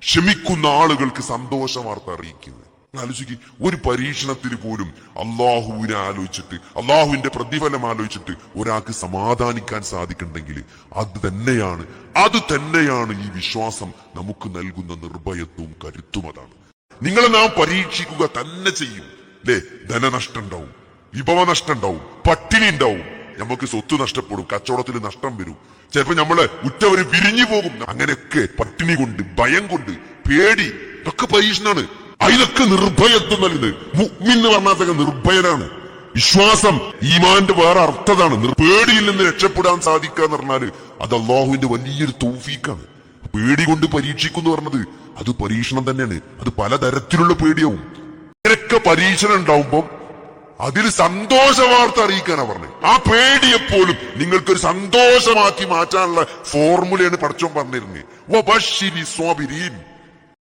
ക്ഷമിക്കുന്ന ആളുകൾക്ക് സന്തോഷ വാർത്ത അറിയിക്കുന്നത്. ആലോചിക്ക്, ഒരു പരീക്ഷണത്തിൽ പോലും അള്ളാഹുവിനെ ആലോചിച്ചിട്ട്, അള്ളാഹുവിന്റെ പ്രതിഫലം ആലോചിച്ചിട്ട് ഒരാൾക്ക് സമാധാനിക്കാൻ സാധിക്കുന്നുണ്ടെങ്കിൽ അത് തന്നെയാണ് ഈ വിശ്വാസം നമുക്ക് നൽകുന്ന നിർഭയത്വവും കരുത്തും. അതാണ് നിങ്ങളെ നാം പരീക്ഷിക്കുക തന്നെ ചെയ്യും. അല്ലേ? ധനനഷ്ടം ഉണ്ടാവും, വിഭവ നഷ്ടം ഉണ്ടാവും, പട്ടിണി ഉണ്ടാവും, നമുക്ക് സ്വത്ത് നഷ്ടപ്പെടും, കച്ചവടത്തിൽ നഷ്ടം വരും, ചിലപ്പോ നമ്മള് ഉറ്റവര് വിരിഞ്ഞു പോകും. അങ്ങനെയൊക്കെ പട്ടിണി കൊണ്ട്, ഭയം കൊണ്ട്, പേടി, ഇതൊക്കെ പരീക്ഷണാണ്. അതിനൊക്കെ നിർഭയത്വം നൽകുന്നത്. മുഅ്മിൻ എന്ന് പറഞ്ഞാൽ നിർഭയനാണ്. വിശ്വാസം, ഈമാന്റെ വേറെ അർത്ഥതാണ്. പേടിയിൽ നിന്ന് രക്ഷപ്പെടാൻ സാധിക്കുക എന്ന് പറഞ്ഞാല് അത് അള്ളാഹുവിന്റെ വലിയൊരു തൗഫീഖാണ്. പേടി കൊണ്ട് പരീക്ഷിക്കുന്നു പറഞ്ഞത് അത് പരീക്ഷണം തന്നെയാണ്. അത് പലതരത്തിലുള്ള പേടിയാവും. ഇങ്ങനെയൊക്കെ പരീക്ഷണം ഉണ്ടാവുമ്പോ അതിൽ സന്തോഷ വാർത്ത അറിയിക്കാനാ പറഞ്ഞത്. ആ പേടിയെപ്പോലും നിങ്ങൾക്കൊരു സന്തോഷമാക്കി മാറ്റാനുള്ള ഫോർമുലയാണ് പടച്ചോൻ പറഞ്ഞിരുന്നത്.